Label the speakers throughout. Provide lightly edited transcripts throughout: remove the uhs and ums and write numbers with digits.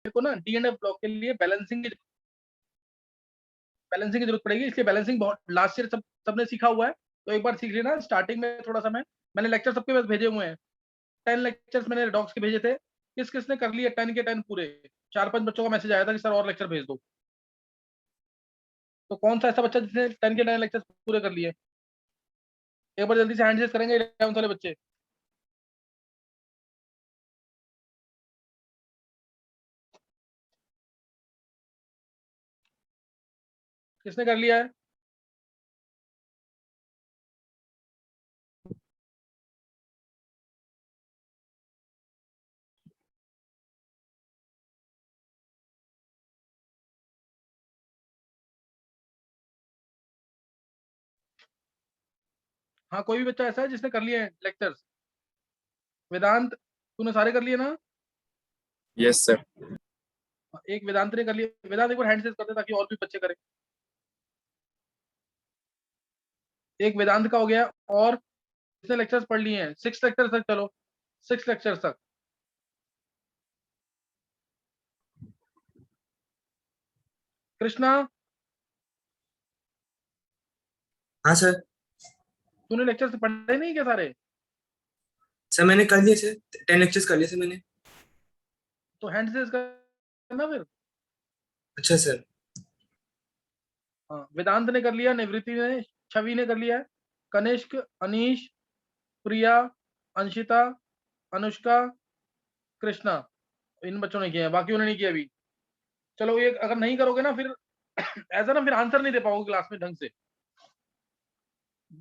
Speaker 1: को ना D and F block के लिए बैलेंसिंग की जरूरत पड़ेगी, इसलिए बैलेंसिंग बहुत लास्ट ईयर सबने सीखा हुआ है, तो एक बार सीख लेना। स्टार्टिंग में थोड़ा सा मैंने लेक्चर सबके पास भेजे हुए हैं, 10 लेक्चर्स मैंने डॉक्स के भेजे थे। किस किसने कर लिए 10 के 10 पूरे? 4-5 बच्चों का मैसेज आया था कि सर और लेक्चर भेज दो। तो कौन सा ऐसा बच्चा जिसने 10 के 10 लेक्चर्स पूरे कर लिए? एक बार जल्दी से हैंड रेज करेंगे 11th वाले बच्चे। किसने कर लिया है? हाँ, कोई भी बच्चा ऐसा है जिसने कर लिए हैं लेक्चर्स? वेदांत, तूने सारे कर लिए ना?
Speaker 2: Yes sir.
Speaker 1: एक वेदांत ने कर लिए। वेदांत एक बार हैंड रेज कर दे ताकि और भी बच्चे करें। एक वेदांत का हो गया, और कितने लेक्चर्स पढ़ लिए हैं? 6 लेक्चर तक, चलो 6 लेक्चर्स तक। कृष्णा,
Speaker 2: हाँ सर।
Speaker 1: तूने लेक्चर्स पढ़े नहीं क्या सारे?
Speaker 2: सर मैंने कर लिए सर, 10 लेक्चर्स कर लिए सर मैंने।
Speaker 1: तो हैंड रेज करना फिर।
Speaker 2: अच्छा सर।
Speaker 1: हाँ, वेदांत ने कर लिया, निवृत्ति ने, छवि ने कर लिया है, कनिष्क, अनीश, प्रिया, अंशिता, अनुष्का, कृष्णा, इन बच्चों ने किया है, बाकी उन्होंने नहीं किया अभी। चलो, ये अगर नहीं करोगे ना फिर ऐसा ना, फिर आंसर नहीं दे पाओगे क्लास में ढंग से।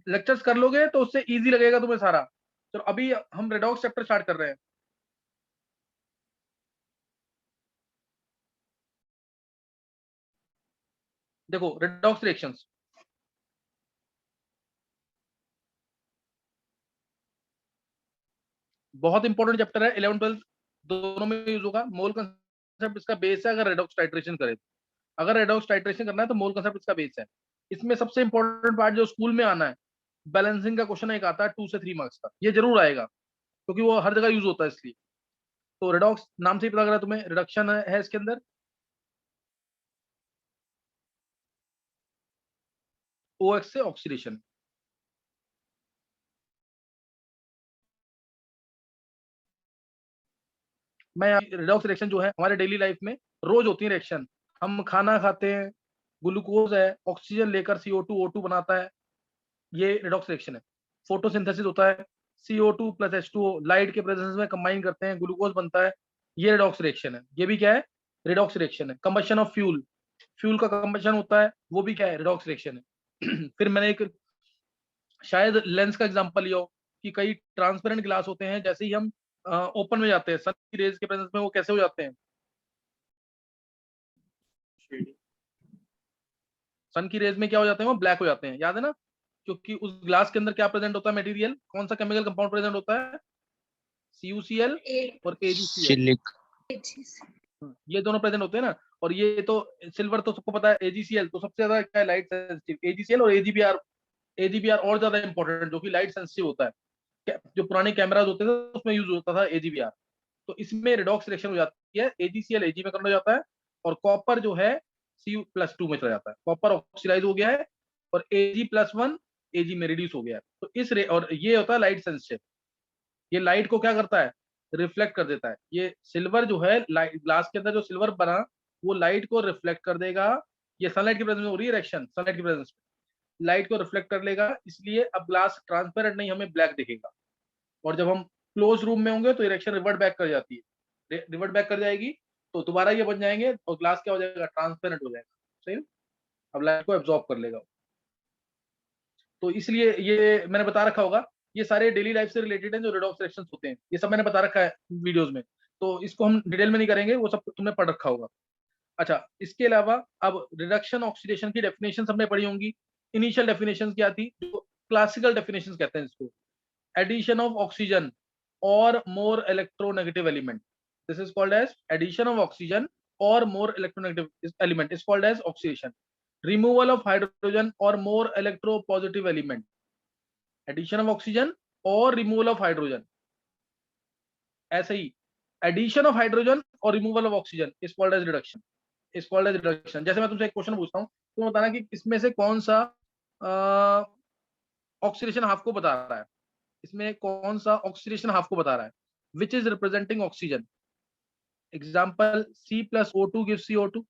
Speaker 1: लेक्चर्स कर लोगे तो उससे इजी लगेगा तुम्हें सारा। चलो, अभी हम रेडॉक्स चैप्टर स्टार्ट कर रहे हैं। देखो, रेडॉक्स रिएक्शंस बहुत इंपॉर्टेंट चैप्टर है, 11 12 दोनों में यूज होगा। मोल कंसेप्ट इसका बेस है, अगर रेडॉक्स टाइट्रेशन करे तो। अगर रेडॉक्स टाइट्रेशन करना है तो मोल कंसेप्ट इसका बेस है। इसमें सबसे इंपॉर्टेंट पार्ट जो स्कूल में आना है, बैलेंसिंग का क्वेश्चन एक आता है 2 से 3 मार्क्स का, ये जरूर आएगा क्योंकि वो हर जगह यूज होता है इसलिए। तो रेडॉक्स नाम से ही पता लग रहा है तुम्हें, रिडक्शन है इसके अंदर, OX से ऑक्सीडेशन। मैं रेडॉक्स रिएक्शन जो है हमारे डेली लाइफ में रोज होती है रिएक्शन। हम खाना खाते हैं, ग्लूकोज है, ऑक्सीजन लेकर CO2 O2 बनाता है, ये रेडॉक्स रिएक्शन है। फोटोसिंथेसिस होता है, CO2 प्लस H2O लाइट के प्रेजेंस में कंबाइन करते हैं, ग्लूकोज बनता है, ये रेडॉक्स रिएक्शन है। ये भी क्या है? रेडॉक्स रिएक्शन है। कंबशन ऑफ फ्यूल, फ्यूल का कंबशन होता है, वो भी क्या है? रेडॉक्स रिएक्शन है। फिर मैंने एक शायद लेंस का एग्जांपल लिया हो कि कई ट्रांसपेरेंट ग्लास होते हैं, जैसे ही हम ओपन में जाते हैं सन की रेज के प्रेजेंस में, वो कैसे हो जाते हैं? सन की रेज में क्या हो जाते हैं? वो ब्लैक हो जाते हैं, याद है ना? क्योंकि उस ग्लास के अंदर क्या प्रेजेंट होता है? मटेरियल, कौन सा केमिकल कंपाउंड प्रेजेंट होता है? CuCl और AgCl।
Speaker 3: सिलिक।
Speaker 1: ये दोनों प्रेजेंट होते हैं ना। और ये तो सिल्वर तो सबको पता है, AgCl तो सबसे ज्यादा क्या है? Light sensitive. AgCl और AgBr और ज्यादा इंपॉर्टेंट, जो कि लाइट सेंसिटिव होता है। जो पुराने कैमराज होते थे उसमें यूज होता था AgBr। तो इसमें रिडॉक्स रिएक्शन हो जाती है, AgCl Ag में कन्वर्ट हो जाता है, और कॉपर जो है Cu+2 में चला जाता है। कॉपर ऑक्सीडाइज हो गया है और Ag+1 Ag में रिड्यूस हो गया है। तो और ये होता है लाइट सेंसिटिव। ये लाइट को क्या करता है? रिफ्लेक्ट कर देता है। ये सिल्वर जो है, लाइट ग्लास के अंदर जो सिल्वर बना, वो लाइट को रिफ्लेक्ट कर देगा। ये सनलाइट की प्रेजेंस में हो रही है रिएक्शन, सनलाइट की प्रेजेंस में लाइट को रिफ्लेक्ट कर लेगा, इसलिए अब ग्लास ट्रांसपेरेंट नहीं, हमें ब्लैक दिखेगा। और जब हम क्लोज रूम में होंगे तो रिएक्शन रिवर्ट बैक कर जाती है, रिवर्ट बैक कर जाएगी, तो दोबारा ये बन जाएंगे और ग्लास क्या हो जाएगा? ट्रांसपेरेंट हो जाएगा। सही है? अब लाइट को एब्जॉर्ब कर लेगा। तो इसलिए ये मैंने बता रखा होगा, ये सारे डेली लाइफ से रिलेटेड हैं जो रेडॉक्स रिएक्शंस होते हैं, ये सब मैंने बता रखा है वीडियोस में। तो इसको हम डिटेल में नहीं करेंगे, वो सब तुमने पढ़ रखा होगा। अच्छा, इसके अलावा अब रिडक्शन ऑक्सीडेशन की डेफिनेशन हमने पढ़ी होंगी। इनिशियल डेफिनेशन क्या थी? जो क्लासिकल डेफिनेशन कहते हैं इसको, एडिशन ऑफ ऑक्सीजन और more electronegative element, this is called as addition of oxygen और more electronegative element is called as oxidation. Removal of hydrogen और more electropositive element, addition of oxygen और removal of hydrogen. ऐसे ही addition of hydrogen और removal of oxygen is called as reduction, is called as reduction. जैसे मैं तुमसे एक question पूछता हूँ, तुम बताना कि इसमें से कौन सा ऑक्सीडेशन हाफ को बता रहा है, इसमें कौन सा ऑक्सीडेशन हाफ को बता रहा है, विच is representing oxygen. Example, C+O2 gives CO2।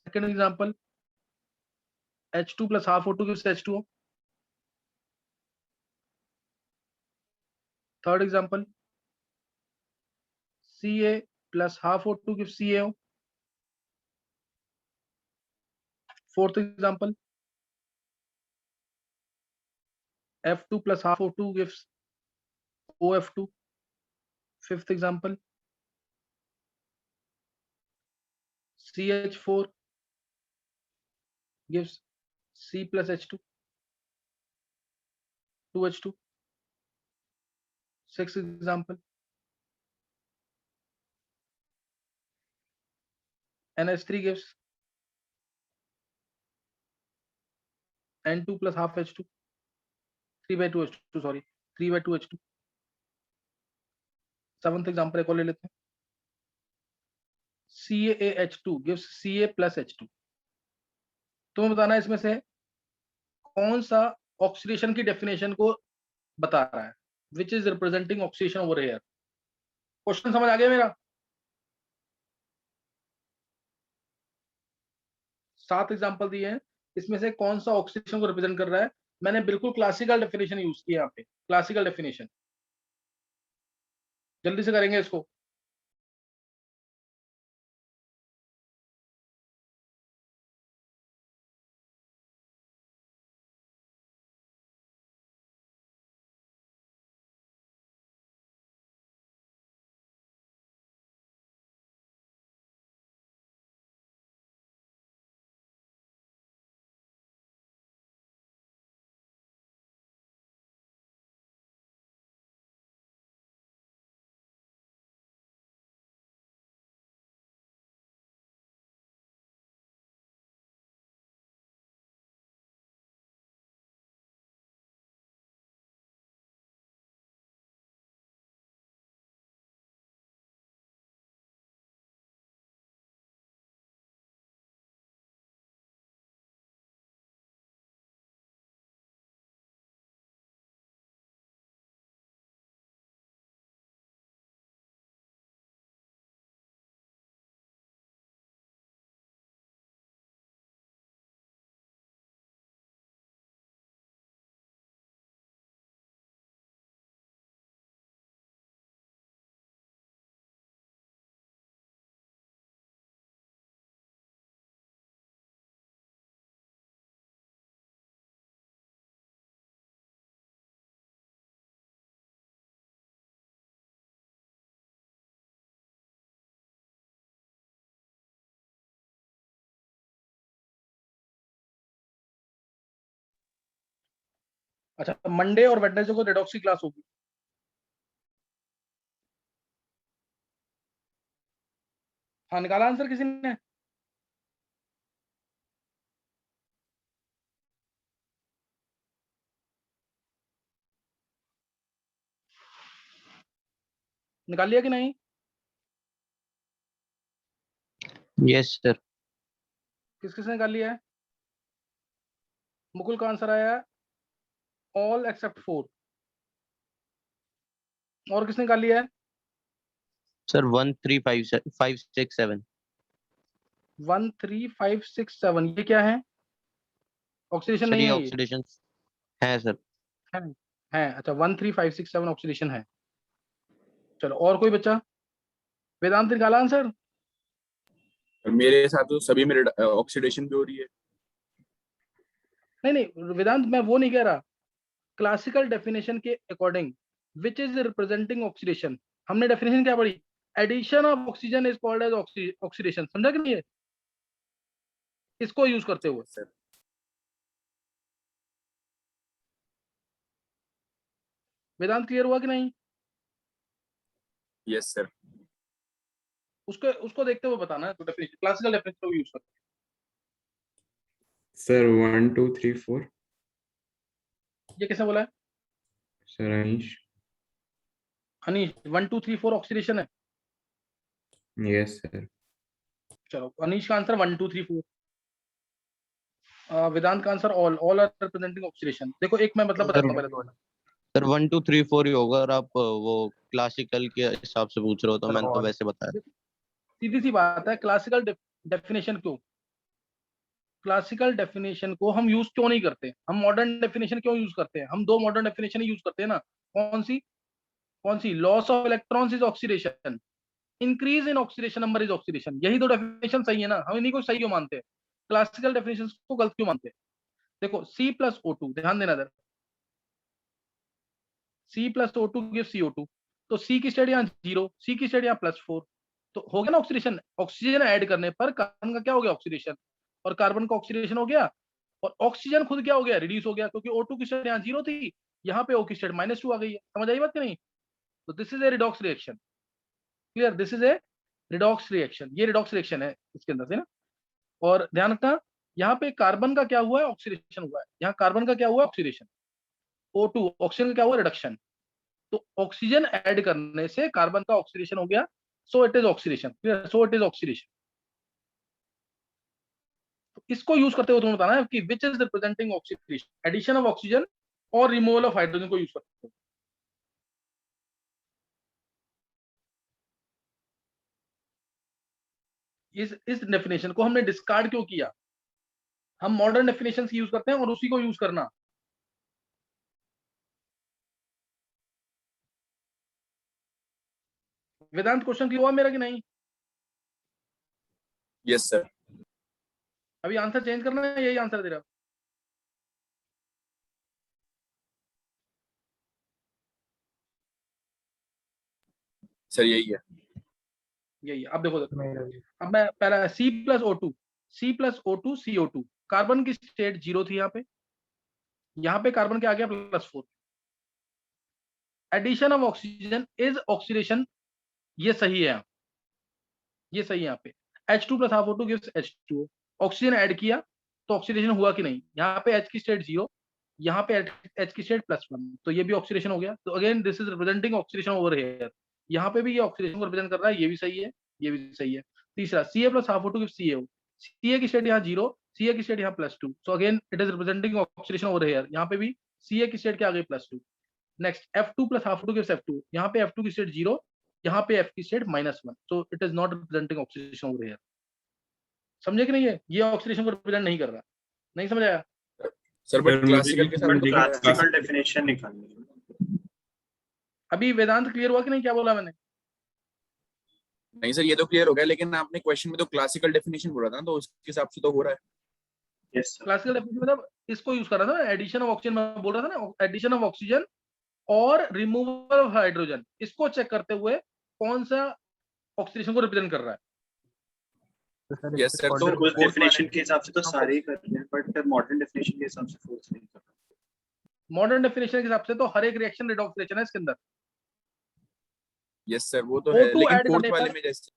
Speaker 1: Second example, H2 plus half O2 gives H2O। Third example, Ca plus half O2 gives CaO। Fourth example, F2 plus half O2 gives OF2। Fifth example, CH4 gives C plus H2, 2H2। Sixth example, NH3 gives N2 plus half H2, 3/2 H2, sorry, 3/2 H2। Seventh example एक और ले लेते हैं, CaH2 gives Ca plus H2। तुम्हें बताना है इसमें से कौन सा ऑक्सीडेशन की डेफिनेशन को बता रहा है, विच is representing oxidation over here. Question समझ आ गया मेरा? 7 एग्जाम्पल दिए हैं, इसमें से कौन सा ऑक्सीडेशन को रिप्रेजेंट कर रहा है। मैंने बिल्कुल क्लासिकल डेफिनेशन यूज किया यहाँ पे, क्लासिकल डेफिनेशन। जल्दी से करेंगे इसको। अच्छा, मंडे और वेडनेसडे को रेडॉक्स की क्लास होगी। हाँ, निकाला आंसर किसी ने? निकाल लिया कि नहीं?
Speaker 3: Yes sir.
Speaker 1: किस किसने निकाल लिया है? मुकुल का आंसर आया है ऑल एक्सेप्ट 4। और किसने निकाल लिया है?
Speaker 3: सर 1 3 5 5 6 7।
Speaker 1: 1 3 5 6 7, ये क्या है? ऑक्सीडेशन
Speaker 3: सर
Speaker 1: नहीं
Speaker 3: ये
Speaker 1: है ये?
Speaker 3: ऑक्सीडेशन है सर।
Speaker 1: है, है। अच्छा, 1 3 5 6 7 ऑक्सीडेशन है। चलो, और कोई बच्चा? वेदांत निकाला आंसर?
Speaker 4: मेरे साथ तो सभी में ऑक्सीडेशन भी हो रही है।
Speaker 1: नहीं नहीं वेदांत, मैं वो नहीं कह रहा। क्लासिकल डेफिनेशन के according which is representing oxidation, हमने डेफिनेशन क्या पढ़ी? Addition of oxygen is called as oxidation. समझा कि नहीं है? इसको यूज करते हुए
Speaker 4: सर
Speaker 1: वेदांत क्लियर हुआ कि नहीं?
Speaker 4: Yes sir.
Speaker 1: उसको देखते हुए बताना है, तो डेफिनेशन, क्लासिकल डेफिनेशन को यूज करते
Speaker 5: सर 1 2 3 4।
Speaker 1: हैं। ये किसने बोला है?
Speaker 5: सर अनीश।
Speaker 1: अनीश 1 2 3 4 ऑक्सीडेशन है।
Speaker 2: Yes sir.
Speaker 1: चलो अनीश का आंसर 1 2 3 4। वेदांत का answer all are representing oxidation. देखो एक मैं मतलब बताता हूँ पहले तो।
Speaker 3: सर 1 2 3 4 ही होगा, और आप वो क्लासिकल के हिसाब से पूछ रहे हो, तो मैंने तो वैसे बताया।
Speaker 1: सीधी सी बात है, क्लासिकल डेफिनेशन क्यों, क्लासिकल डेफिनेशन को हम यूज क्यों नहीं करते, हम मॉडर्न डेफिनेशन क्यों यूज करते हैं? हम दो मॉडर्न डेफिनेशन ही यूज करते हैं ना। कौन सी? Loss of electrons is oxidation, increase in oxidation number is oxidation. यही दो डेफिनेशन सही है ना, हम इन्हीं को सही क्यों मानते हैं, क्लासिकल डेफिनेशन को गलत क्यों मानते हैं? देखो C+O2, ध्यान देना इधर, C+O2 गिव CO2, तो C की स्टेट यहाँ 0, C की स्टेट यहाँ +4, तो हो गया ना ऑक्सीडेशन। ऑक्सीजन ऐड करने पर कार्बन का क्या हो गया, ऑक्सीडेशन, और कार्बन का ऑक्सीडेशन हो गया, और ऑक्सीजन खुद क्या हो गया, रिड्यूस हो गया, क्योंकि O2 की स्टेट यहाँ 0 थी, यहाँ पे O की स्टेट -2 आ गई है। समझ आई बात कि नहीं? तो this is a redox reaction. Clear? This is a redox reaction, ये रिडॉक्स रिएक्शन है इसके अंदर से ना। और ध्यान रखना, यहाँ पे कार्बन का क्या हुआ है, ऑक्सीडेशन हुआ है, यहाँ कार्बन का क्या हुआ है, ऑक्सीडेशन। O2 ऑक्सीजन का क्या हुआ, रिडक्शन। तो ऑक्सीजन ऐड करने से कार्बन का ऑक्सीडेशन हो गया, so it is oxidation. Clear? So it is oxidation. तो इसको यूज करते हुए तुम्हें बताना है कि which is representing oxidation, addition of oxygen और रिमूवल ऑफ हाइड्रोजन को यूज करते हो। इस डेफिनेशन को हमने डिस्कार्ड क्यों किया? हम मॉडर्न डेफिनेशन यूज करते हैं और उसी को यूज करना। वेदांत क्वेश्चन क्लियर हुआ मेरा कि नहीं?
Speaker 4: Yes sir.
Speaker 1: अभी आंसर चेंज करना है, यही आंसर दे रहा।
Speaker 4: सर यही है।
Speaker 1: यही अब देखो, अब मैं पहला C+O2, C+O2 CO2, कार्बन की स्टेट 0 थी, यहाँ पे कार्बन के आ गया +4। Addition of oxygen is oxidation, ये सही है, ये सही है। यहाँ पे H2 + ½ O2 gives H2O, oxygen add किया तो ऑक्सीडेशन हुआ कि नहीं? यहाँ पे H की स्टेट 0, यहाँ पे H की स्टेट +1, तो ये भी ऑक्सीडेशन हो गया। तो again this is representing oxidation over here. यहाँ पे भी ये ऑक्सीडेशन को रिप्रेजेंट कर रहा है, ये भी सही है, ये भी सही है। तीसरा Ca + ½ O2 gives CaO, Ca की स्टेट यहाँ 0, Ca की स्टेट यहाँ +2, so again it is representing oxidation over here. यहाँ पे भी Ca की स्टेट क्या आ गई, +2। Next F2 + ½ O2 gives F2, यहाँ पे F2 की स्टेट 0, यहाँ पे F की state -1, so it is not representing oxidation over here. समझे कि नहीं? है ये ऑक्सीडेशन को रिप्रेजेंट नहीं कर रहा। नहीं समझ आया?
Speaker 4: सर बट क्लासिकल के साथ तो
Speaker 5: क्लासिकल डेफिनेशन निकालनी है।
Speaker 1: अभी वेदांत क्लियर हुआ कि नहीं, क्या बोला मैंने?
Speaker 4: नहीं सर, ये तो क्लियर हो गया, लेकिन आपने क्वेश्चन में तो क्लासिकल डेफिनेशन बोला था ना, तो उसके हिसाब से तो हो रहा है।
Speaker 5: Yes sir.
Speaker 1: क्लासिकल डेफिनेशन मतलब इसको यूज कर रहा था, एडिशन ऑफ ऑक्सीजन मैं बोल रहा था ना, एडिशन ऑफ ऑक्सीजन और रिमूवल ऑफ हाइड्रोजन, इसको चेक करते हुए कौन सा ऑक्सीडेशन को रिप्रेजेंट कर रहा है।
Speaker 4: Yes sir. तो
Speaker 5: उस डेफिनेशन के हिसाब से तो सारे ही कर रहे हैं, बट मॉडर्न डेफिनेशन के हिसाब से फोर्स नहीं कर रहा।
Speaker 1: मॉडर्न डेफिनेशन के हिसाब से तो हर एक रिएक्शन रिडॉक्स रिएक्शन है इसके अंदर।
Speaker 4: यस सर, वो तो है,
Speaker 1: O2
Speaker 4: लेकिन
Speaker 1: ऐड
Speaker 4: फोर्थ
Speaker 1: करने
Speaker 4: वाले
Speaker 1: पर,
Speaker 4: में जैसे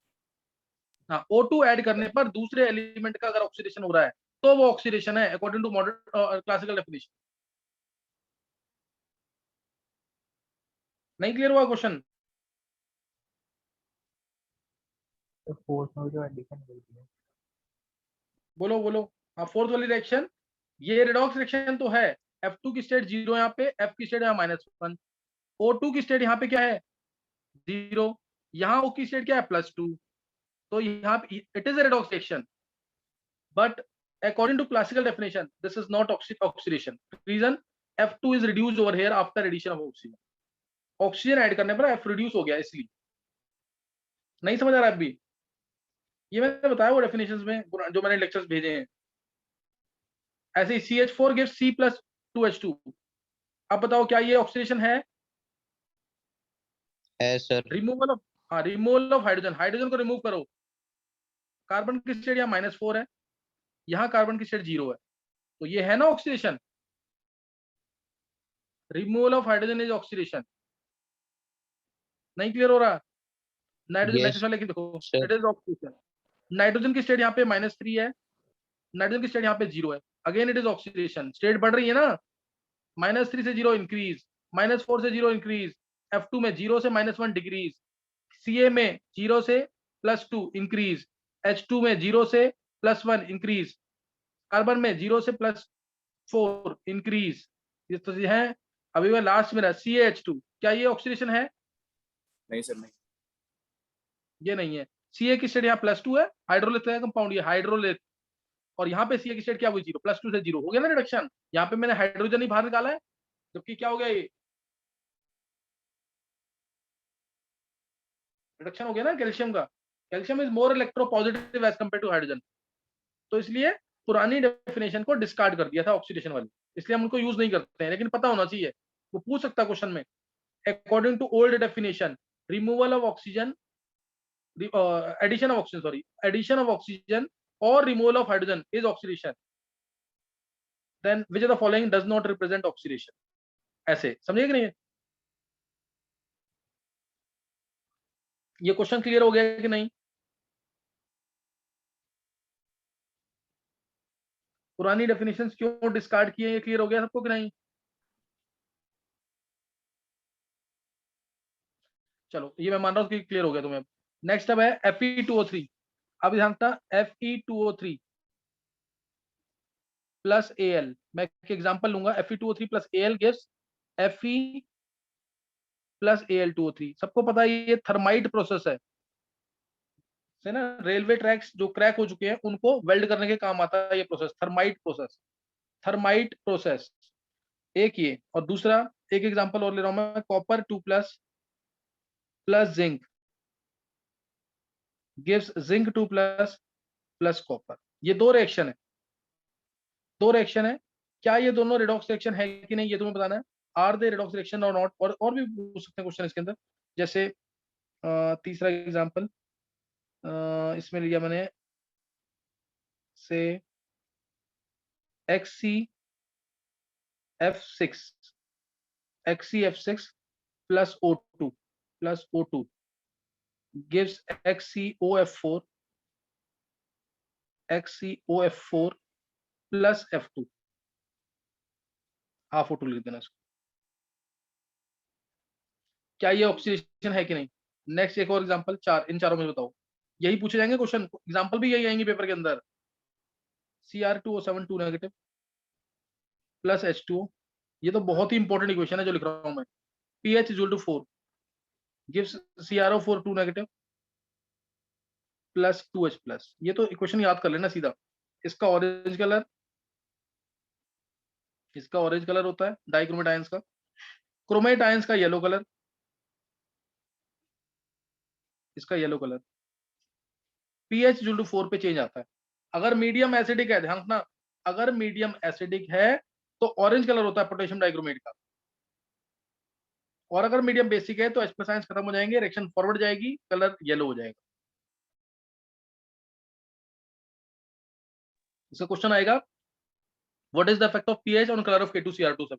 Speaker 1: हाँ O2 ऐड करने पर दूसरे एलिमेंट का अगर ऑक्सीडेशन हो रहा है तो वो ऑक्सीडेशन है according to modern classical definition. नहीं क्लियर हुआ क्वेश्चन? बोलो बोलो। हाँ फोर्थ वाली रिएक्शन, ये रिडॉक्स रिएक्शन तो है। F2 की स्टेट 0 यहाँ पे, F की स्टेट यहाँ -1, O2 की स्टेट यहाँ पे क्या है, 0, यहाँ O की स्टेट क्या है, +2, तो यहाँ it is a redox reaction, but according to classical definition this is not oxidation. Reason, F2 is reduced over here after addition of oxygen. Oxygen add करने पर F रिड्यूस हो गया, इसलिए। नहीं समझ आ रहा है अभी? ये मैंने बताया वो डेफिनेशंस में जो मैंने लेक्चर्स भेजे हैं। ऐसे ही CH4 gives C + 2H2। अब बताओ क्या ये ऑक्सीडेशन है?
Speaker 3: सर।
Speaker 1: रिमूवल ऑफ, हाँ रिमूवल ऑफ हाइड्रोजन, हाइड्रोजन को रिमूव करो। कार्बन की स्टेट यहाँ -4 है, यहाँ कार्बन की स्टेट 0 है, तो ये है ना oxidation. Removal of hydrogen is oxidation. नहीं क्लियर हो रहा? नाइट्रोजन नेक्स्ट वाले की देखो, इट इज ऑक्सीडेशन। नाइट्रोजन की स्टेट यहाँ पे -3 है, नाइट्रोजन की स्टेट यहाँ पे 0 है, again it is oxidation. State बढ़ रही है ना, -3 से 0 इंक्रीज, -4 से 0 इंक्रीज, F2 में 0 से -1 डिग्रीज, Ca में 0 से +2 इंक्रीज, H2 में 0 से +1 इंक्रीज, कार्बन में 0 से +4 इंक्रीज। ये तो है। अभी वह लास्ट में CaH2, क्या ये ऑक्सीडेशन है?
Speaker 4: नहीं सर, नहीं।
Speaker 1: ये नहीं है। Ca की स्टेट यहाँ +2 है, हाइड्रोलिथ है कंपाउंड, ये हाइड्रोलिथ, और यहाँ पे Ca की स्टेट क्या हुई? 0, +2 से 0 हो गया ना रिडक्शन। यहाँ पे मैंने हाइड्रोजन ही बाहर निकाला है, जबकि क्या हो गया, ये रिडक्शन हो गया ना कैल्शियम का। Calcium is more electropositive as compare to hydrogen, तो इसलिए पुरानी डेफिनेशन को डिस्कार्ड कर दिया था ऑक्सीडेशन वाली, इसलिए हम उनको यूज नहीं करते हैं, लेकिन पता होना चाहिए, वो पूछ सकता क्वेश्चन में। According to old definition, removal of oxygen, addition of oxygen, sorry, addition of oxygen और removal of hydrogen is oxidation, then which of the following does not represent oxidation. ऐसे समझिए कि नहीं? ये क्वेश्चन क्लियर हो गया कि नहीं? पुरानी डेफिनेशन क्यों डिस्कार्ड किए, ये क्लियर हो गया सबको कि नहीं? चलो ये मैं मान रहा हूँ कि क्लियर हो गया तुम्हें। नेक्स्ट अब है Fe2O3। अब ध्यान रखना, Fe2O3 प्लस Al, मैं एक एग्जांपल लूंगा। Fe2O3 plus Al gives Fe plus Al2O3। सबको पता है ये थर्माइट प्रोसेस है ना। रेलवे ट्रैक्स जो क्रैक हो चुके हैं उनको वेल्ड करने के काम आता है ये process, thermite process. Thermite process एक ये, और दूसरा एक एग्जांपल और ले रहा हूं मैं, copper 2 plus plus zinc gives zinc 2 plus plus copper. ये दो रिएक्शन है, दो रिएक्शन है। क्या ये दोनों रिडॉक्स रिएक्शन है कि नहीं, ये तुम्हें बताना है। आर दे रिडॉक्स रिएक्शन और नॉट? और भी पूछ सकते हैं क्वेश्चन इसके अंदर, जैसे तीसरा एग्जांपल इसमें लिया मैंने, से XCF6 plus O2 gives XCOF4 plus F2, half O2 लिख देना इसको। क्या ये ऑक्सीडेशन है कि नहीं? नेक्स्ट एक और एग्जांपल, चार, इन चारों में बताओ। यही पूछे जाएंगे क्वेश्चन, एग्जांपल भी यही आएंगे पेपर के अंदर। Cr2O7 2 नेगेटिव प्लस H2O, ये तो बहुत ही इंपॉर्टेंट इक्वेशन है जो लिख रहा हूं मैं। pH equal to 4 gives CrO4 2 negative plus 2H plus. ये तो इक्वेशन याद कर लेना सीधा। इसका ऑरेंज कलर, इसका ऑरेंज कलर होता है डाइक्रोमेट आयंस का, क्रोमेट आयंस का येलो कलर, इसका yellow colour. pH equal to 4 पे चेंज आता है। अगर मीडियम एसिडिक है, ध्यान रखना, अगर मीडियम एसिडिक है तो ऑरेंज कलर होता है पोटेशियम डाइक्रोमेट का, और अगर मीडियम बेसिक है तो H प्लस आयंस खत्म हो जाएंगे, रिएक्शन फॉरवर्ड जाएगी, कलर येलो हो जाएगा। इसका क्वेश्चन आएगा, what is the effect of pH on colour of K2Cr2 सब।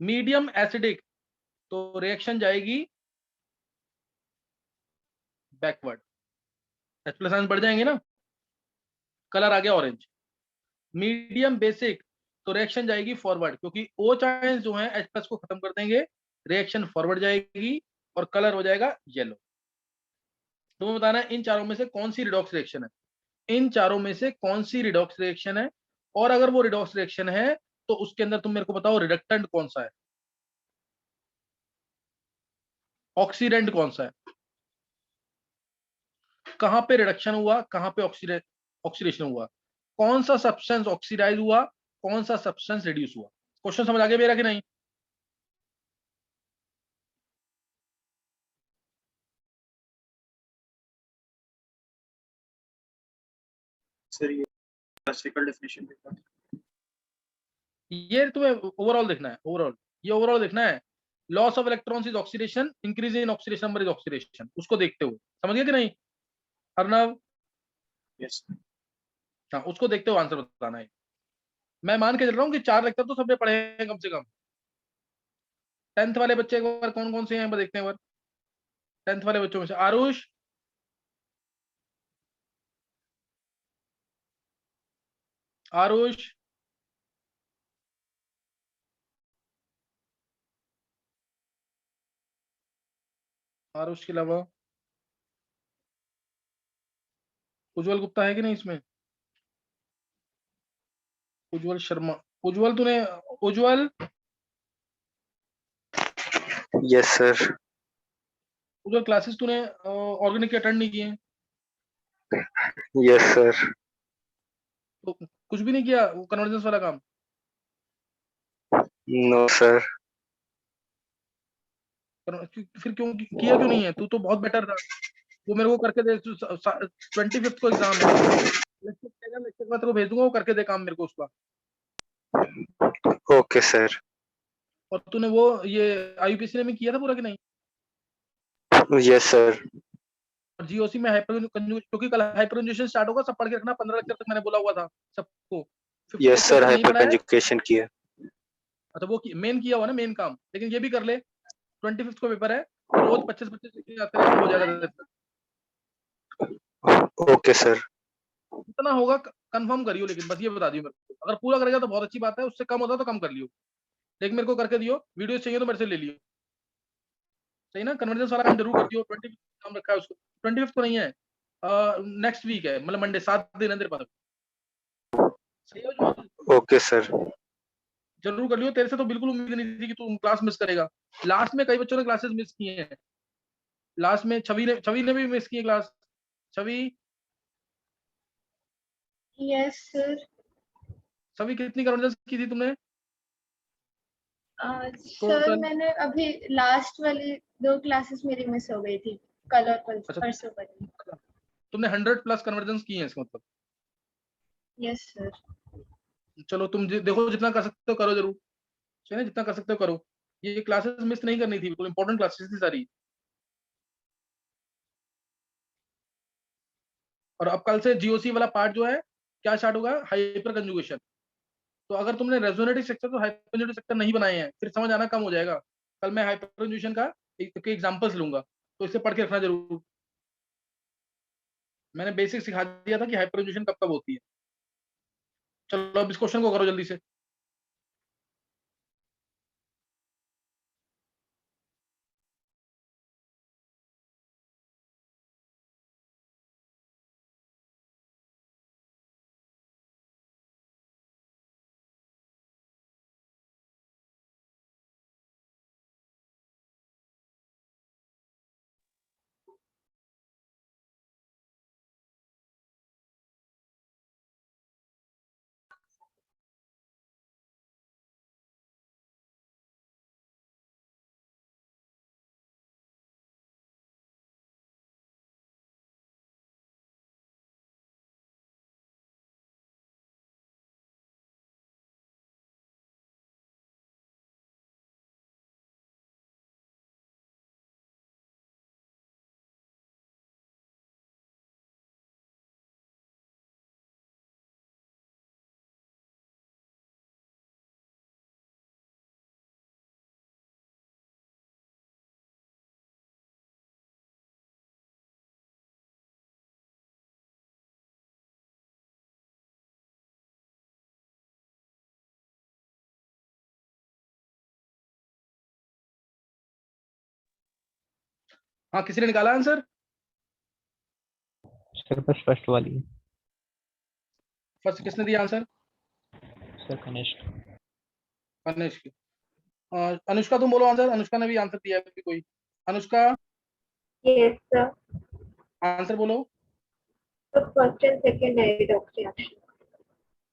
Speaker 1: मीडियम एसिडिक तो रिएक्शन जाएगी बैकवर्ड, H प्लस आयंस बढ़ जाएंगे ना, कलर आ गया ऑरेंज। मीडियम बेसिक तो रिएक्शन जाएगी फॉरवर्ड, क्योंकि OH आयंस जो है H प्लस को खत्म कर देंगे, रिएक्शन फॉरवर्ड जाएगी और कलर हो जाएगा येलो। तुम्हें बताना है इन चारों में से कौन सी रिडॉक्स रिएक्शन है, इन चारों में से कौन सी रिडॉक्स रिएक्शन है, और अगर वो रिडॉक्स रिएक्शन है तो उसके अंदर तुम मेरे को बताओ रिडक्टेंट कौन सा है, ऑक्सीडेंट कौन सा है, कहां पे रिडक्शन हुआ, कहां पे ऑक्सीडेशन हुआ, कौन सा सब्सटेंस ऑक्सीडाइज हुआ, कौन सा सब्सटेंस रिड्यूस हुआ। क्वेश्चन समझ आ गया मेरा कि नहीं?
Speaker 5: सर ये क्लासिकल डेफिनेशन देखा,
Speaker 1: ये तुम्हें ओवरऑल देखना है, ओवरऑल, ये ओवरऑल देखना है। Loss of electrons is oxidation, increase in oxidation number is oxidation, उसको देखते हुए, समझ गया कि नहीं अर्नव?
Speaker 5: यस
Speaker 1: हाँ, उसको देखते हुए आंसर बताना है। मैं मान के चल रहा हूँ कि 4 लेक्चर तो सबने पढ़े हैं कम से कम। 10th वाले बच्चे एक बार कौन कौन से हैं देखते हैं एक बार। 10th वाले बच्चों में से आरुष, आरुष, और उसके अलावा उज्जवल गुप्ता है कि नहीं इसमें? उज्जवल शर्मा, उज्जवल तूने, Ujjwal
Speaker 6: yes sir.
Speaker 1: Ujjwal classes तूने ऑर्गेनिक के अटेंड नहीं किए हैं?
Speaker 6: Yes sir.
Speaker 1: तो कुछ भी नहीं किया वो कन्वर्जेंस वाला काम?
Speaker 6: No sir.
Speaker 1: फिर क्यों किया क्यों नहीं है? तू तो बहुत बेटर था। वो मेरे को करके दे, 25th को एग्जाम है, लेक्चर मैं तेरे को भेज दूंगा, वो करके दे काम मेरे को उसका।
Speaker 6: Okay sir.
Speaker 1: और तूने वो ये आईयूपीसी में किया था पूरा कि नहीं?
Speaker 6: Yes sir.
Speaker 1: और जीओसी में हाइपर क्योंकि कल हाइपर कंजुगेशन स्टार्ट होगा, सब पढ़ के रखना, 15 लेक्चर तक मैंने बोला हुआ था सबको। 50
Speaker 6: यस
Speaker 1: लेक्चर
Speaker 6: सर,
Speaker 1: तक नहीं
Speaker 6: हाइपर
Speaker 1: पढ़ा है।
Speaker 6: कंजुगेशन किया।
Speaker 1: अच्छा वो मेन किया हुआ ना, मेन काम, लेकिन ये भी कर ले। 25th को पेपर है, तो रोज 25 लिखने आते रहे, हो जाएगा तेरे से।
Speaker 6: Okay sir.
Speaker 1: जितना होगा कंफर्म करियो, लेकिन बस ये बता दियो मेरे को। अगर पूरा करेगा तो बहुत अच्छी बात है, उससे कम होता तो कम कर लियो, लेकिन मेरे को करके दियो। वीडियो चाहिए तो मेरे से ले लियो, सही ना? कन्वर्जेंस वाला काम जरूर कर दियो। 25 काम रखा है उसको, 25 को नहीं है, नेक्स्ट वीक है, मतलब मंडे, 7 दिन है तेरे पास। सही है जो,
Speaker 6: ओके सर।
Speaker 1: जरूर कर लियो। तेरे से तो बिल्कुल उम्मीद नहीं थी कि तू क्लास मिस करेगा। लास्ट में कई बच्चों ने क्लासेस मिस किए हैं। लास्ट में छवि ने भी मिस की क्लास। छवि,
Speaker 7: यस सर।
Speaker 1: छवि कितनी कन्वर्जेंस की थी तुमने
Speaker 7: सर
Speaker 1: टोटल?
Speaker 7: मैंने अभी लास्ट वाली 2 क्लासेस मेरी मिस हो गई थी, कल और
Speaker 1: अच्छा,
Speaker 7: परसों वाली।
Speaker 1: तुमने 100+ कन्वर्जेंस की है इसका मतलब।
Speaker 7: Yes sir.
Speaker 1: चलो तुम देखो, जितना कर सकते हो करो जरूर, सही ना? जितना कर सकते हो करो। ये क्लासेस मिस नहीं करनी थी, बिल्कुल इंपॉर्टेंट क्लासेस थी सारी। और अब कल से जीओसी वाला पार्ट जो है, क्या स्टार्ट होगा? Hyper conjugation. तो अगर तुमने रेजोनेटिव स्ट्रक्चर तो हाइपर कंजुगेटिव स्ट्रक्चर नहीं बनाए हैं, फिर समझ आना कम हो जाएगा। कल मैं हाइपर कंजुगेशन का एक एग्जांपल्स लूंगा, तो इसे पढ़ के रखना जरूर। मैंने बेसिक सिखा दिया था कि हाइपर कंजुगेशन कब कब होती है। चलो अब इस क्वेश्चन को करो जल्दी से। हाँ, किसी ने निकाला आंसर?
Speaker 8: सर बस फर्स्ट वाली।
Speaker 1: फर्स्ट किसने दिया आंसर?
Speaker 8: सर कनिष्क।
Speaker 1: अनुष्का। अनुष्का तुम बोलो आंसर। अनुष्का ने भी आंसर दिया है अभी कोई? Anushka,
Speaker 7: yes sir.
Speaker 1: आंसर बोलो।
Speaker 7: तो फर्स्ट एंड सेकंड है रिडॉक्स रिएक्शन।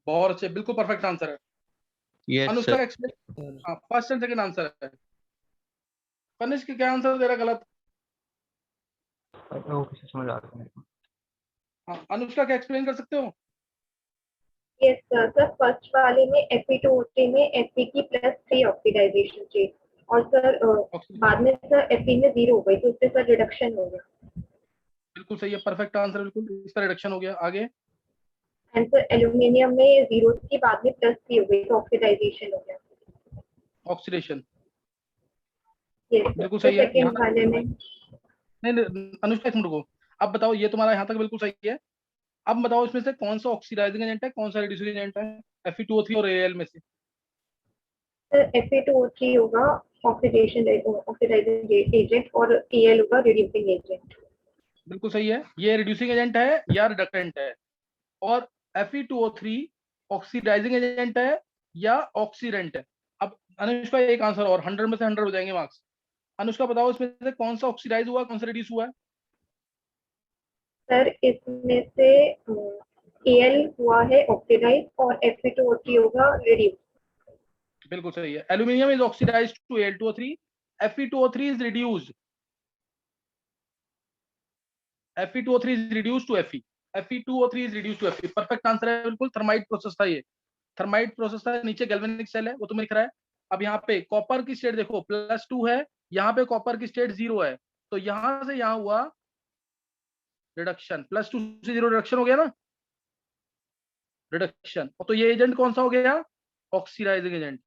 Speaker 1: बहुत अच्छे, बिल्कुल परफेक्ट आंसर है।
Speaker 3: Yes
Speaker 1: Anushka
Speaker 3: sir.
Speaker 1: एक्सप्लेन। हाँ, फर्स्ट एंड सेकंड आंसर है। कनिष्क क्या आंसर दे रहा गलत?
Speaker 8: ओके सर, समझ आ रहा है मेरे को।
Speaker 1: हाँ, अनुष्का क्या एक्सप्लेन कर सकते हो?
Speaker 7: Yes sir. सर फर्स्ट वाले में Fe2O3 में Fe की +3 ऑक्सीडाइजेशन थी, और सर बाद में सर Fe में 0 हो गई, तो उससे सर रिडक्शन हो गया।
Speaker 1: बिल्कुल सही है, परफेक्ट आंसर, बिल्कुल इसका रिडक्शन हो गया। आगे?
Speaker 7: एंड सर एल्यूमिनियम में 0 की बाद में +3 हो गई, तो ऑक्सीडाइजेशन हो गया।
Speaker 1: ऑक्सीडेशन,
Speaker 7: यस
Speaker 1: बिल्कुल
Speaker 7: सर।
Speaker 1: सही है। यहाँ
Speaker 7: सेकंड वाले में
Speaker 1: नहीं, अनुष्का एक मिनट को, अब बताओ, ये तुम्हारा यहाँ तक बिल्कुल सही है। अब बताओ इसमें से कौन सा ऑक्सीडाइजिंग एजेंट है, कौन सा रिड्यूसिंग एजेंट है? Fe2O3 और Al में से?
Speaker 7: सर Fe2O3 होगा, ऑक्सीडाइजिंग एजेंट और Al होगा रिड्यूसिंग एजेंट।
Speaker 1: बिल्कुल सही है, ये रिड्यूसिंग एजेंट है या रिडक्टेंट है। और Fe2O3 ऑक्सीडाइजिंग एजेंट है या ऑक्सीडेंट है। अब अनुष्का एक आंसर और 100 में से 100 हो जाएंगे मार्क्स। अनुष्का बताओ इसमें से कौन सा ऑक्सीडाइज हुआ, कौन सा रिड्यूस हुआ है?
Speaker 7: सर इसमें से Al हुआ है ऑक्सीडाइज और Fe2O3 होगा रिड्यूस।
Speaker 1: बिल्कुल सही है, aluminium is oxidised to Al2O3, Fe2O3 is reduced, Fe2O3 is reduced to Fe, Fe2O3 is reduced to Fe। Perfect answer है, बिल्कुल थर्माइट प्रोसेस था ये, थर्माइट प्रोसेस था। नीचे गैल्वेनिक सेल है वो तुम्हें दिख रहा है। अब यहाँ पे कॉपर की स्टेट देखो +2 है, यहाँ पे कॉपर की स्टेट 0 है, तो यहां से यहाँ हुआ रिडक्शन, +2 से 0 रिडक्शन हो गया ना, रिडक्शन। तो ये एजेंट कौन सा हो गया? Oxidising agent.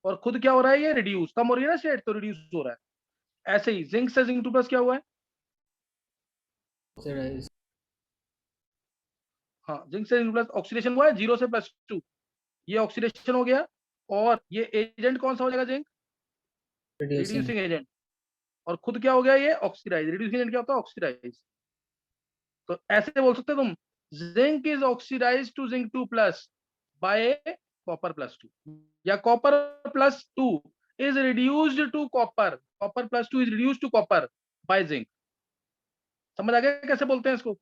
Speaker 1: और खुद क्या हो रहा है, ये रिड्यूस, कम हो रही है ना स्टेट, तो रिड्यूस हो रहा है। ऐसे ही जिंक से Zn2+ क्या हुआ है? हाँ, जिंक से Zn2+ ऑक्सीडेशन हुआ है 0 से +2, ये ऑक्सीडेशन हो गया। और ये एजेंट कौन सा हो जाएगा? Zinc reducing agent. और खुद क्या हो गया? ये ऑक्सीडाइज। रिड्यूसिंग एजेंट क्या होता है? ऑक्सीडाइज। तो ऐसे बोल सकते हो तुम, zinc is oxidise to Zn2+ by copper +2, या copper +2 is reduced to copper, copper +2 is reduced to copper by zinc. समझ आ गया कैसे बोलते हैं इसको?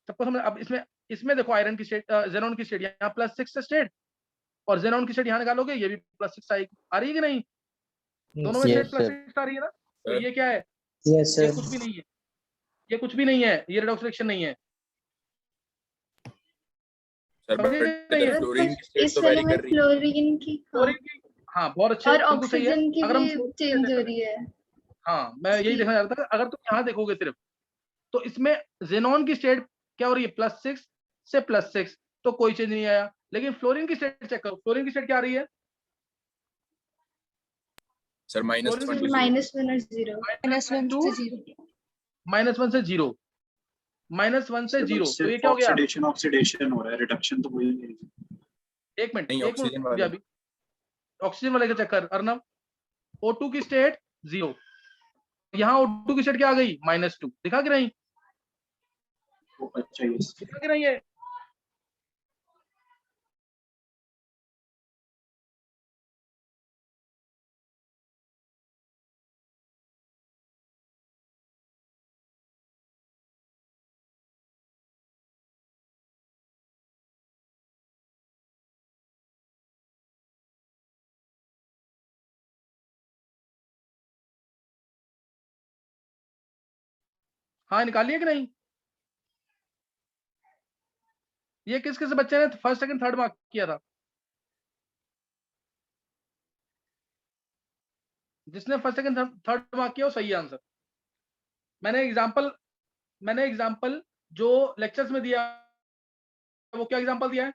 Speaker 1: सबको समझ? अब इसमें इसमें देखो आयरन की स्टेट, जेनॉन की स्टेट यहाँ +6 स्टेट, और जेनॉन की स्टेट यहाँ निकालोगे ये भी +6 आएगी। आ रही है कि नहीं? दोनों में स्टेट +6 आ रही है ना। तो ये क्या है? ये कुछ भी नहीं है, ये कुछ भी नहीं है, ये रेडॉक्स रिएक्शन नहीं है।
Speaker 4: सर
Speaker 1: समझे
Speaker 4: बट
Speaker 1: नहीं
Speaker 4: इधर
Speaker 1: है?
Speaker 4: फ्लोरीन की स्टेट
Speaker 9: इस
Speaker 4: तो
Speaker 9: वाले
Speaker 4: वेरी
Speaker 9: में
Speaker 4: कर रही है।
Speaker 9: फ्लोरीन की
Speaker 1: क्लोरीन की, हाँ बहुत अच्छे,
Speaker 9: और
Speaker 1: बिल्कुल सही है।
Speaker 9: ऑक्सीजन की
Speaker 1: अगर हम
Speaker 9: भी चेंज हो रही है।
Speaker 1: हाँ, मैं यही देखना चाहता था, अगर तुम यहाँ देखोगे सिर्फ, तो इसमें जेनॉन की स्टेट क्या हो रही है? +6 से +6, तो कोई चेंज नहीं आया। लेकिन फ्लोरीन की स्टेट चेक करो, फ्लोरीन की स्टेट क्या आ रही है?
Speaker 4: सर -1
Speaker 1: फ्लोरीन की
Speaker 4: to 0।
Speaker 9: -1 और 0
Speaker 7: -1
Speaker 1: टू
Speaker 7: से 0
Speaker 1: -1 से 0, -1 से 0, तो ये क्या हो गया?
Speaker 5: ऑक्सीडेशन हो रहा है, रिडक्शन तो कोई नहीं।
Speaker 1: एक मिनट,
Speaker 4: नहीं,
Speaker 1: एक
Speaker 4: ऑक्सीजन
Speaker 1: मिनट
Speaker 4: वाला।
Speaker 1: अभी, ऑक्सीजन वाले का चक्कर अर्नब। O2 की स्टेट 0, यहाँ O2 की स्टेट क्या आ गई? -2, दिखा कि नहीं?
Speaker 5: अच्छा ये
Speaker 1: दिखा कि नहीं है? हाँ, निकालिए कि नहीं? ये किस किस बच्चे ने फर्स्ट सेकंड थर्ड मार्क किया था? जिसने फर्स्ट सेकंड थर्ड मार्क किया वो सही आंसर। मैंने एग्जांपल जो लेक्चर्स में दिया, वो क्या एग्जांपल दिया है?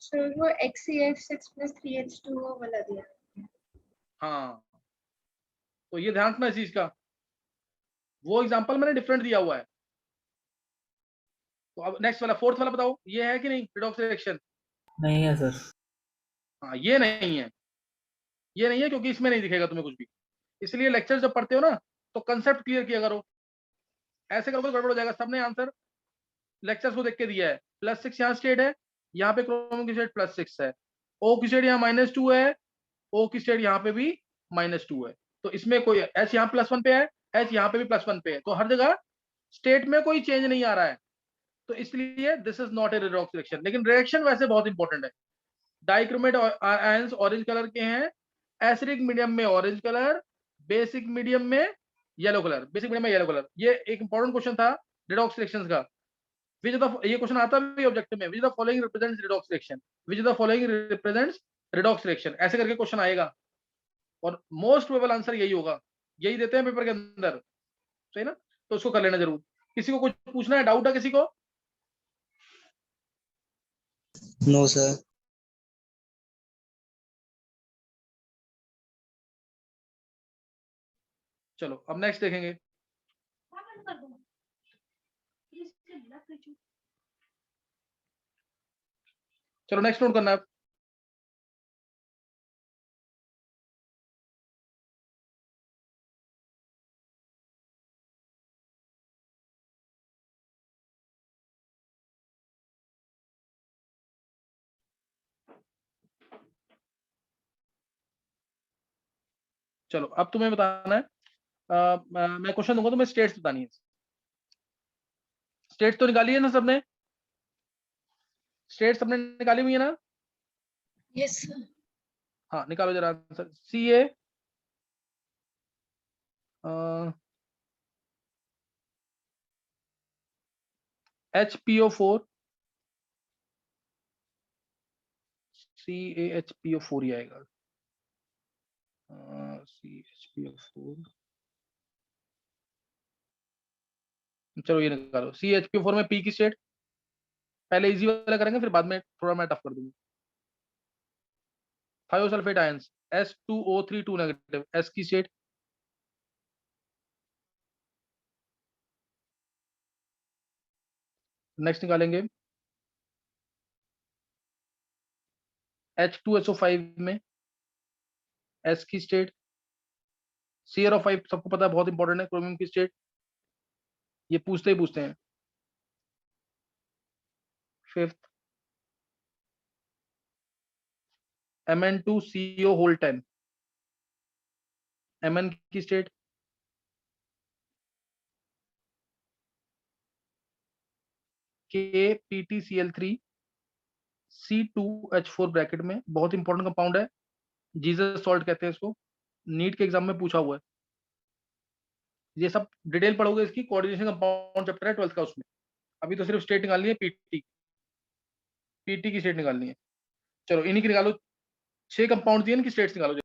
Speaker 9: सर वो XCF6 + 3H2O वाला दिया।
Speaker 1: हाँ, तो ये ध्यान रखना इस चीज का, वो एग्जांपल मैंने डिफरेंट दिया हुआ है। तो अब नेक्स्ट वाला, फोर्थ वाला बताओ, ये है कि नहीं रिडॉक्स रिएक्शन?
Speaker 8: नहीं है सर।
Speaker 1: हाँ, ये नहीं है, ये नहीं है, क्योंकि इसमें नहीं दिखेगा तुम्हें कुछ भी। इसलिए लेक्चर जब पढ़ते हो ना, तो कंसेप्ट क्लियर किया करो। ऐसे करोगे तो गड़बड़ हो जाएगा। सबने आंसर लेक्चर्स को देख के दिया है। +6 यहाँ स्टेट है, यहाँ पे क्रोमोन की स्टेट +6 है, O की स्टेट यहाँ -2 है, O की स्टेट यहाँ पे भी -2 है। तो इसमें कोई H यहाँ +1 पे है, H यहाँ पे भी +1 पे है, तो हर जगह स्टेट में कोई चेंज नहीं आ रहा है। तो इसलिए this is not a redox reaction. लेकिन रिएक्शन वैसे बहुत इंपॉर्टेंट है। डाइक्रोमेट आयंस ऑरेंज कलर के हैं, एसिडिक मीडियम में ऑरेंज कलर, बेसिक मीडियम में येलो कलर, बेसिक मीडियम में येलो कलर। ये एक इंपॉर्टेंट क्वेश्चन था रिडॉक्स रिएक्शंस का। विच द, ये क्वेश्चन आता भी ऑब्जेक्टिव में, which the following represents redox reaction, which the following represents redox reaction, ऐसे करके क्वेश्चन आएगा। और मोस्ट प्रोबेबल आंसर यही होगा, यही देते हैं पेपर के अंदर, सही ना? तो उसको कर लेना जरूर। किसी को कुछ पूछना है, डाउट है किसी को?
Speaker 2: No sir.
Speaker 1: चलो अब नेक्स्ट देखेंगे। चलो नेक्स्ट नोट करना है। चलो अब तुम्हें बताना है, मैं क्वेश्चन दूंगा, तुम्हें स्टेट्स बतानी है। स्टेट्स तो निकाली है ना सबने? स्टेट्स सबने निकाली हुई है ना?
Speaker 9: Yes, sir.
Speaker 1: हाँ निकालो जरा आंसर। CA HPO4, CaHPO4 ही आएगा। CHPO4, चलो ये निकालो। CHPO4 में P की स्टेट, पहले इजी वाला करेंगे फिर बाद में थोड़ा मैं टफ कर दूंगा। Thiosulphate ions S2O3 2 negative, S की स्टेट नेक्स्ट निकालेंगे। H2SO5 में S की स्टेट। CrO5 सबको पता है बहुत इंपॉर्टेंट है, क्रोमियम की स्टेट, ये पूछते ही पूछते हैं। फिफ्थ Mn2CO होल 10, Mn की स्टेट। KPtCl3 C2H4 ब्रैकेट में, बहुत इंपॉर्टेंट कंपाउंड है, जीसस सॉल्ट कहते हैं इसको, नीट के एग्जाम में पूछा हुआ है। ये सब डिटेल पढ़ोगे इसकी, कोऑर्डिनेशन कंपाउंड चैप्टर है 12th का, उसमें। अभी तो सिर्फ स्टेट निकालनी है, पीटी की स्टेट निकालनी है। चलो इन्हीं की निकालो, 6 कंपाउंड दिए, इनकी स्टेट्स निकालो।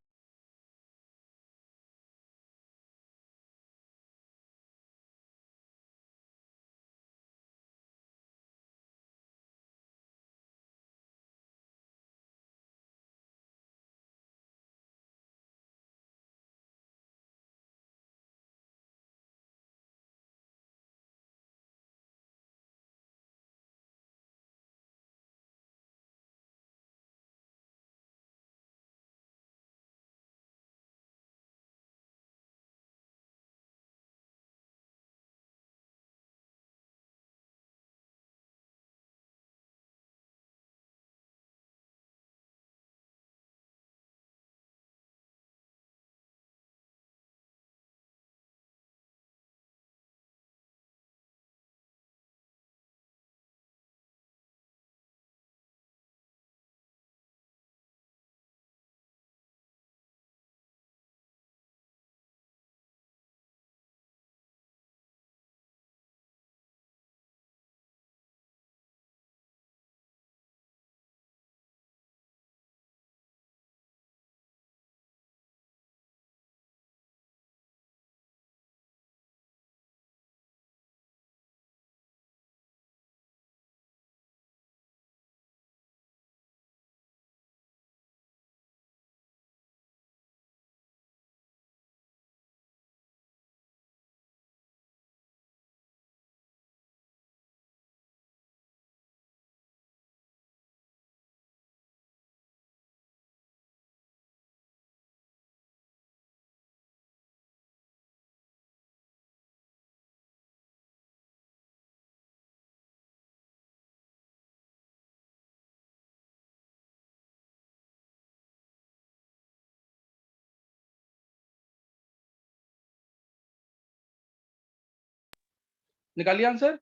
Speaker 1: निकालिए आंसर।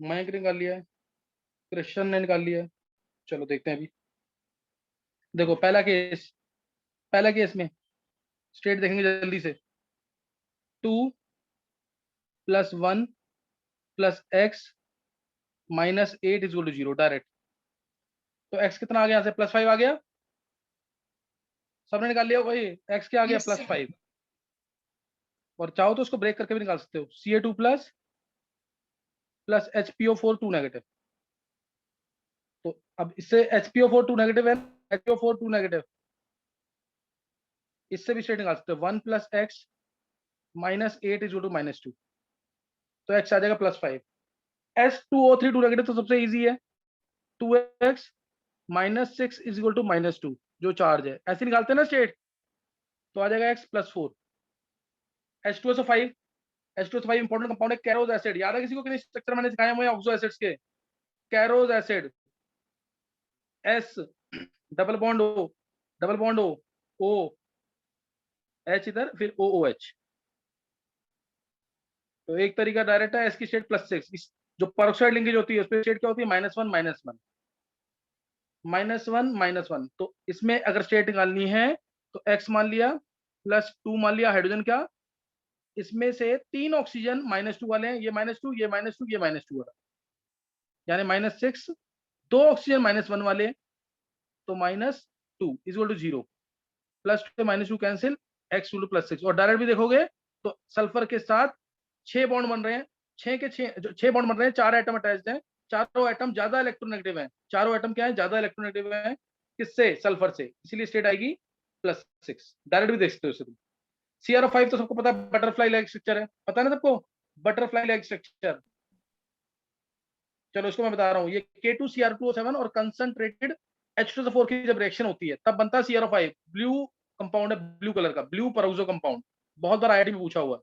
Speaker 1: मयंक ने निकाल लिया है, कृष्ण ने निकाल लिया है। चलो देखते हैं अभी। देखो पहला केस में स्टेट देखेंगे जल्दी से। 2 + 1 + x - 8 = 0 डायरेक्ट। तो x कितना आ गया, यहाँ से +5 आ गया, सबने निकाल लिया होगा ये। x क्या आ गया,
Speaker 9: Yes, sir.
Speaker 1: +5। और चाहो तो उसको ब्रेक करके भी निकाल सकते हो, Ca2+ + HPO4 2 नेगेटिव। तो अब इससे HPO4 2 नेगेटिव है, HPO4 2 नेगेटिव, इससे भी स्टेट निकाल सकते हो। 1 + x -8 इज टू -2, तो x आ जाएगा +5। S2O3 2 नेगेटिव तो सबसे इजी है, 2x -6 इज इक्वल टू -2 जो चार्ज है, ऐसे निकालते हैं ना स्टेट, तो आ जाएगा x +4। H2SO5 इंपॉर्टेंट कंपाउंड है, कैरोज एसिड, याद है किसी को कि स्ट्रक्चर मैंने सिखाया हुआ है ऑक्सो एसिड्स के, कैरोज acid S double bond O O H इधर, फिर OOH। तो एक तरीका डायरेक्ट है, S की स्टेट +6, इस जो पेरोक्साइड लिंकेज होती है उसमें स्टेट क्या होती है, -1 -1। तो इसमें अगर स्टेट निकालनी है तो x मान लिया +2 मान लिया, हाइड्रोजन क्या, इसमें से 3 ऑक्सीजन -2 वाले हैं, ये -2 ये -2 ये -2 वाला, यानी -6, 2 ऑक्सीजन -1 वाले, तो -2 is equal to 0, +2 -2 cancel, x equal to +6। और डायरेक्ट भी देखोगे तो सल्फर के साथ 6 बॉन्ड बन रहे हैं, 6 बॉन्ड बन रहे हैं, 4 एटम अटैच्ड हैं, चारों एटम ज्यादा इलेक्ट्रोनेगेटिव हैं, चारों एटम क्या है, ज्यादा इलेक्ट्रोनेगेटिव हैं, किससे, सल्फर से, इसीलिए स्टेट आएगी +6। डायरेक्ट भी देख सकते हो इसे तुम। CrO5 तो सबको पता है, बटरफ्लाई लाइक स्ट्रक्चर है, पता है ना सबको, बटरफ्लाई लाइक स्ट्रक्चर। चलो इसको मैं बता रहा हूँ, ये K2Cr2O7 और कंसंट्रेटेड H2SO4 की जब रिएक्शन होती है तब बनता है CrO5, ब्लू कंपाउंड है, ब्लू कलर का, ब्लू पेरोक्सो कंपाउंड, बहुत बार IIT में पूछा हुआ है।